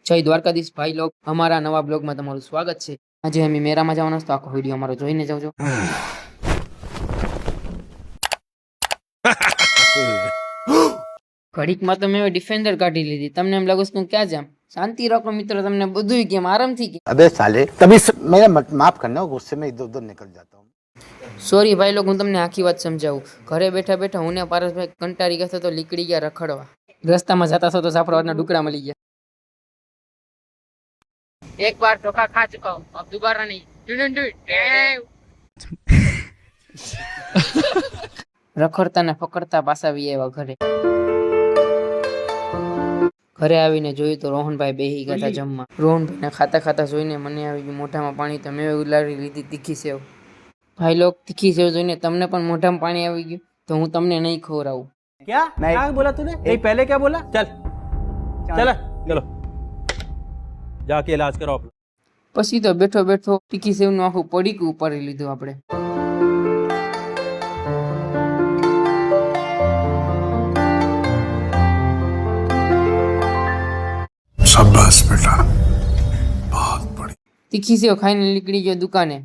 જય દ્વારકાધીશ ભાઈ લોગ, અમારા નવા બ્લોગમાં તમારું સ્વાગત છે। આજે અમે મેરામાં જવાના છે, તો આખો વિડીયો અમારો જોઈને જાવજો। ઘડીકમાં તો મેં ડિફેન્ડર કાઢી લીધી। તમને એમ લાગે હું ક્યાં જામ? શાંતિ રાખો મિત્રો, તમને બધું કેમ આરામથી કે। अबे साले तभी मेरा माफ करना, गुस्से में इधर उधर निकल जाता हूँ। સોરી ભાઈ લોગ, હું તમને આખી વાત સમજાવું। ઘરે બેઠા બેઠા હું ને પારસભાઈ કંટાળી ગયા તો નીકળી ગયા રખડવા। રસ્તામાં જતા છો તો જાફરાબાદના ડુકડા મળી ગયા। एक बार धोखा खा चुका हूँ, अब दोबारा नहीं। रखड़ता ने पकड़ता पासा भी एवा घरे। घरे आवीने जोयुं तो रोहनभाई बेही गया था जमवा। रोहनभाई ने खाता खाता जोईने मने आवी गयुं मोढामां पाणी, तो मैं उलाड़ी लीधी तीखी सेव। भाई लोग, तीखी सेव जोईने तमने पण मोढामां पाणी आवी गयुं, तो हूँ तमने नहीं खवरावुं। क्या क्या बोला तूने? नहीं पहले क्या बोला? चल चल चलो जाके इलाज कराओ। पछी तो बैठो बैठो तीखी सेवनुं आखुं पડીકું ઉપાડી લીધું આપણે। शाबाश बेटा, बहुत बढ़िया। तीखी सेव खाઈને નીકળી ગયો દુકાને।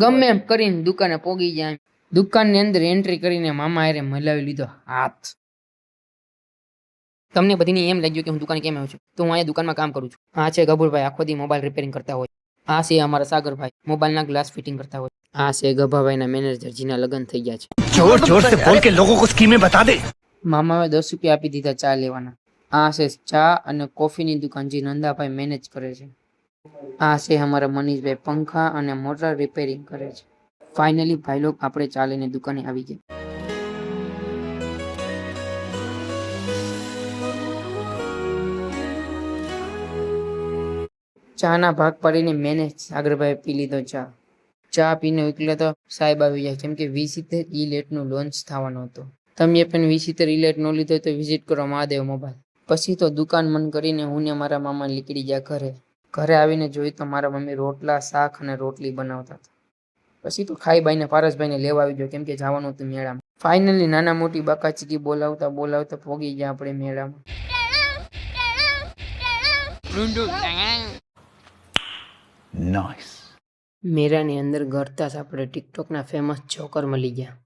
ગમે એમ કરીને દુકાને પોગી જાય। દુકાનની અંદર એન્ટ્રી કરીને મામા હારે મલાવી લીધો હાથ। તમને બધીને એમ લાગ્યું કે હું દુકાને કેમ આવ્યો છું, તો હું અહીંયા દુકાનમાં કામ કરું છું। આ છે ગભુરભાઈ, આખો દી મોબાઈલ રિપેરિંગ કરતા હોય। આ છે અમારા સાગરભાઈ, મોબાઈલના ગ્લાસ ફિટિંગ કરતા હોય। આ છે ગભાભાઈના મેનેજર, જેના લગ્ન થઈ ગયા છે। जोर जोर से बोल के लोगों को स्कीमें बता दे। મામાએ 10 રૂપિયા આપી દીધા ચા લેવાના। આ છે ચા અને કોફીની દુકાન, જે નંદાભાઈ મેનેજ કરે છે। આ છે અમારા મનીષભાઈ, પંખા અને મોટર રિપેરિંગ કરે છે। ફાઇનલી ભાઈ લોગ, આપણે ચા લઈને દુકાને આવી ગયા। ચાના ભાગ પાડીને મેને સાગરભાઈ પી લીધો ચા। ચા પીને ઉકલે તો સાહેબ આવી જાય, કેમ કે 2070 ઈ-લેટનું લોન્ચ થવાનો હતો। તમે પણ 2070 ઈ-લેટ નો લીધો તો વિઝિટ કરો મહાદેવ મોબાઈલ। પછી તો દુકાન મન કરીને હું ને મારા મામા નીકળી ગયા ઘરે। ઘરે આવીને જોયું તો મારા મમ્મી રોટલા, શાક અને રોટલી બનાવતા હતા। પછી તો ખાઈ બાઈને પારસભાઈને લેવા આવી ગયો, કેમ કે જવાનું હતું મેળામાં। ફાઇનલી નાના મોટી બાકાચીકી બોલાવતા બોલાવતા પોગી ગયા આપણે મેળામાં। नाइस। મેળાની અંદર ગરતા જ આપણે ટિકટોકના ફેમસ જોકર મળી ગયા।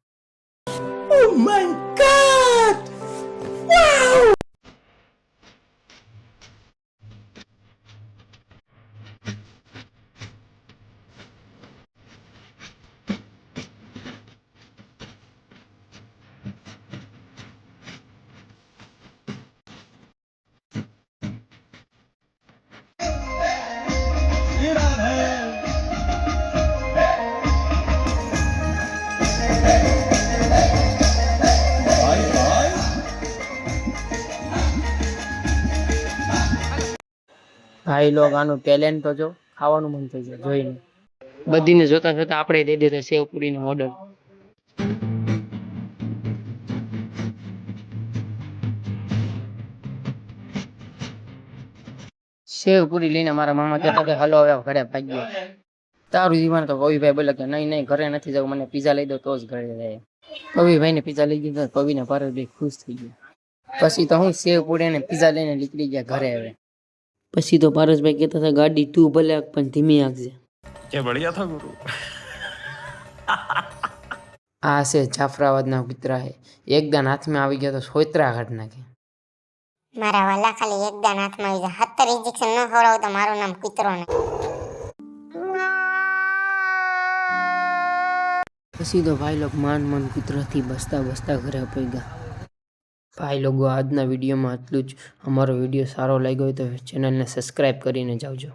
ભાઈ લોગ, આનું ટેલેન્ટ તો જો, ખાવાનું મન થઈ જાય જોઈને। બધીને જોતા જોતા આપણે દઈ દીધો સેવ પૂરીનો ઓર્ડર। સેવ પૂરી લઈને મારા મામા કહેતા કે હલો હવે ઘરે ભાગ્યો। તારું જીવન તો પવીભાઈ બોલે કે નહીં નહીં, ઘરે નથી જવું, મને પીઝા લઈ દો તો જ ઘરે જાય। પવીભાઈને પીઝા લઈ દીધો, પવીને પારસભાઈ ખુશ થઈ ગયા। પછી તો હું સેવ પૂરી ને પીઝા લઈને નીકળી ગયા ઘરે હવે। પછી તો પારસભાઈ કહેતા હતા ગાડી તું ભલે આગ પણ ધીમી આગજે। क्या बढ़िया था गुरु। આ છે જાફરાબાદના કૂતરા હે, એકદાન હાથમાં આવી ગયા તો સોયત્રા કાઢ નાખે। મારા વાલા ખાલી એક દાન હાથમાં આવી જાય, 70 ઇન્જેક્શન ન ખવડાવો તો મારું નામ કૂતરો નહીં। પછી તો ભાઈ લોગ માન કૂતરાથી બસતા બસતા ઘરે પહોંચ્યા। ભાઈ લોકો, આજના વિડીયોમાં આટલું જ। અમારો વિડીયો સારો લાગ્યો હોય તો ચેનલને સબસ્ક્રાઈબ કરીને જાવજો।